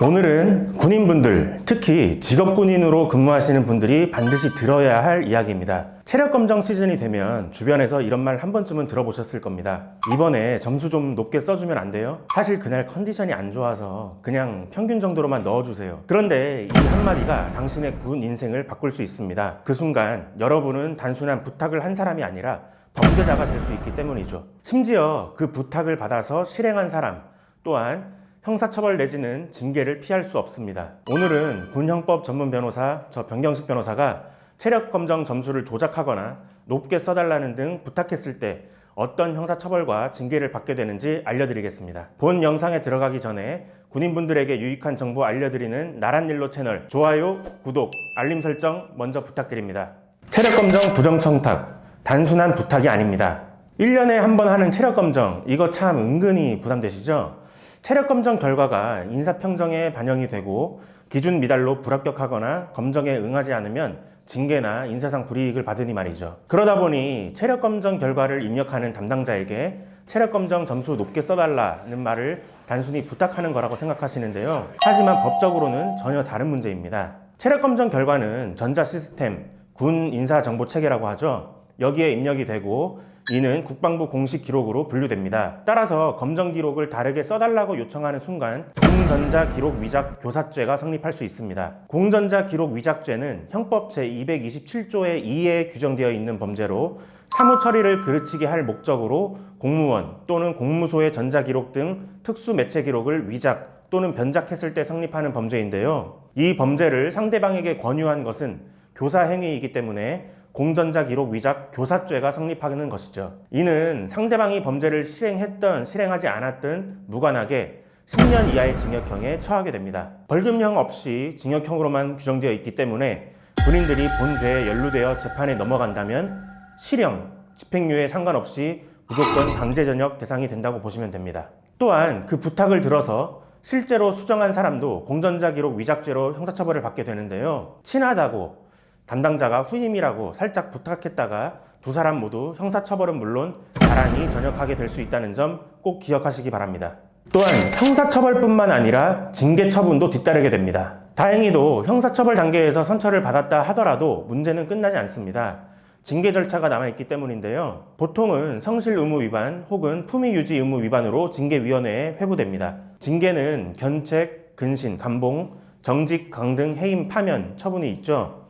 오늘은 군인분들, 특히 직업군인으로 근무하시는 분들이 반드시 들어야 할 이야기입니다. 체력검정 시즌이 되면 주변에서 이런 말 한 번쯤은 들어보셨을 겁니다. 이번에 점수 좀 높게 써주면 안 돼요? 사실 그날 컨디션이 안 좋아서 그냥 평균 정도로만 넣어주세요. 그런데 이 한마디가 당신의 군 인생을 바꿀 수 있습니다. 그 순간 여러분은 단순한 부탁을 한 사람이 아니라 범죄자가 될 수 있기 때문이죠. 심지어 그 부탁을 받아서 실행한 사람 또한 형사처벌 내지는 징계를 피할 수 없습니다. 오늘은 군형법 전문 변호사 변경식 변호사가 체력검정 점수를 조작하거나 높게 써달라는 등 부탁했을 때 어떤 형사처벌과 징계를 받게 되는지 알려드리겠습니다. 본 영상에 들어가기 전에 군인분들에게 유익한 정보 알려드리는 나란일로 채널 좋아요, 구독, 알림 설정 먼저 부탁드립니다. 체력검정 부정청탁, 단순한 부탁이 아닙니다. 1년에 한 번 하는 체력검정, 이거 참 은근히 부담되시죠? 체력검정 결과가 인사평정에 반영이 되고 기준 미달로 불합격하거나 검정에 응하지 않으면 징계나 인사상 불이익을 받으니 말이죠. 그러다 보니 체력검정 결과를 입력하는 담당자에게 체력검정 점수 높게 써달라는 말을 단순히 부탁하는 거라고 생각하시는데요. 하지만 법적으로는 전혀 다른 문제입니다. 체력검정 결과는 전자시스템, 군 인사정보체계라고 하죠. 여기에 입력이 되고 이는 국방부 공식 기록으로 분류됩니다. 따라서 검정 기록을 다르게 써달라고 요청하는 순간 공전자 기록 위작 교사죄가 성립할 수 있습니다. 공전자 기록 위작죄는 형법 제227조의 2에 규정되어 있는 범죄로 사무 처리를 그르치게 할 목적으로 공무원 또는 공무소의 전자기록 등 특수 매체 기록을 위작 또는 변작했을 때 성립하는 범죄인데요. 이 범죄를 상대방에게 권유한 것은 교사 행위이기 때문에 공전자 기록 위작 교사죄가 성립하는 것이죠. 이는 상대방이 범죄를 실행했던 실행하지 않았든 무관하게 10년 이하의 징역형에 처하게 됩니다. 벌금형 없이 징역형으로만 규정되어 있기 때문에 군인들이 본 죄에 연루되어 재판에 넘어간다면 실형, 집행유예 상관없이 무조건 강제전역 대상이 된다고 보시면 됩니다. 또한 그 부탁을 들어서 실제로 수정한 사람도 공전자 기록 위작죄로 형사처벌을 받게 되는데요. 친하다고 담당자가 후임이라고 살짝 부탁했다가 두 사람 모두 형사처벌은 물론 나란히 전역하게 될 수 있다는 점 꼭 기억하시기 바랍니다. 또한 형사처벌뿐만 아니라 징계처분도 뒤따르게 됩니다. 다행히도 형사처벌 단계에서 선처를 받았다 하더라도 문제는 끝나지 않습니다. 징계 절차가 남아있기 때문인데요. 보통은 성실 의무 위반 혹은 품위 유지 의무 위반으로 징계위원회에 회부됩니다. 징계는 견책, 근신, 감봉, 정직, 강등, 해임, 파면 처분이 있죠.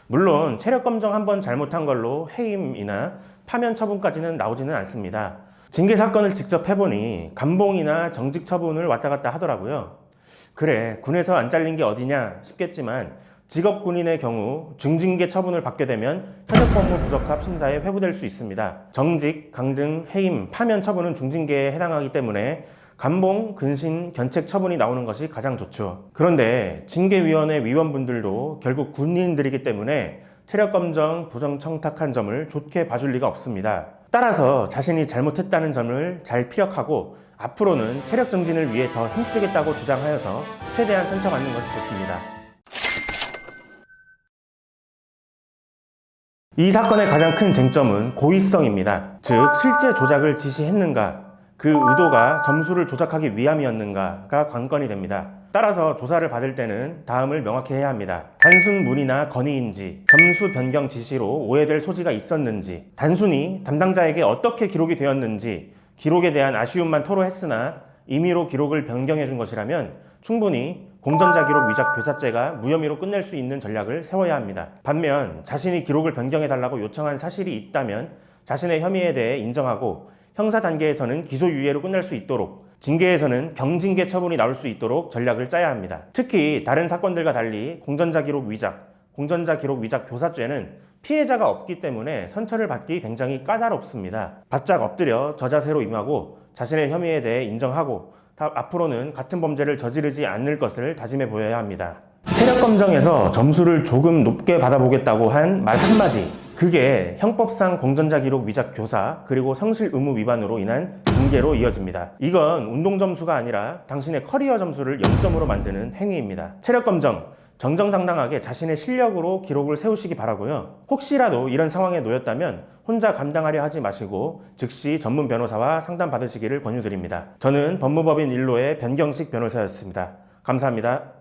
물론 체력검정 한번 잘못한 걸로 해임이나 파면 처분까지는 나오지는 않습니다. 징계 사건을 직접 해보니 감봉이나 정직 처분을 왔다 갔다 하더라고요. 그래, 군에서 안 잘린 게 어디냐 싶겠지만 직업군인의 경우 중징계 처분을 받게 되면 현역법무 부적합 심사에 회부될 수 있습니다. 정직, 강등, 해임, 파면 처분은 중징계에 해당하기 때문에 감봉, 근신, 견책 처분이 나오는 것이 가장 좋죠. 그런데 징계위원회 위원분들도 결국 군인들이기 때문에 체력검정 부정청탁한 점을 좋게 봐줄 리가 없습니다. 따라서 자신이 잘못했다는 점을 잘 피력하고 앞으로는 체력 증진을 위해 더 힘쓰겠다고 주장하여서 최대한 선처받는 것이 좋습니다. 이 사건의 가장 큰 쟁점은 고의성입니다. 즉, 실제 조작을 지시했는가, 그 의도가 점수를 조작하기 위함이었는가가 관건이 됩니다. 따라서 조사를 받을 때는 다음을 명확히 해야 합니다. 단순 문의나 건의인지, 점수 변경 지시로 오해될 소지가 있었는지, 단순히 담당자에게 어떻게 기록이 되었는지 기록에 대한 아쉬움만 토로했으나 임의로 기록을 변경해 준 것이라면 충분히 공전자 기록 위작 교사죄가 무혐의로 끝낼 수 있는 전략을 세워야 합니다. 반면 자신이 기록을 변경해 달라고 요청한 사실이 있다면 자신의 혐의에 대해 인정하고 형사 단계에서는 기소유예로 끝날 수 있도록, 징계에서는 경징계 처분이 나올 수 있도록 전략을 짜야 합니다. 특히 다른 사건들과 달리 공전자 기록 위작 교사죄는 피해자가 없기 때문에 선처를 받기 굉장히 까다롭습니다. 바짝 엎드려 저자세로 임하고 자신의 혐의에 대해 인정하고 앞으로는 같은 범죄를 저지르지 않을 것을 다짐해 보여야 합니다. 체력검정에서 점수를 조금 높게 받아보겠다고 한 말 한마디, 그게 형법상 공전자 기록 위작 교사 그리고 성실 의무 위반으로 인한 징계로 이어집니다. 이건 운동 점수가 아니라 당신의 커리어 점수를 0점으로 만드는 행위입니다. 체력검정 정정당당하게 자신의 실력으로 기록을 세우시기 바라고요. 혹시라도 이런 상황에 놓였다면 혼자 감당하려 하지 마시고 즉시 전문 변호사와 상담 받으시기를 권유드립니다. 저는 법무법인 일로의 변경식 변호사였습니다. 감사합니다.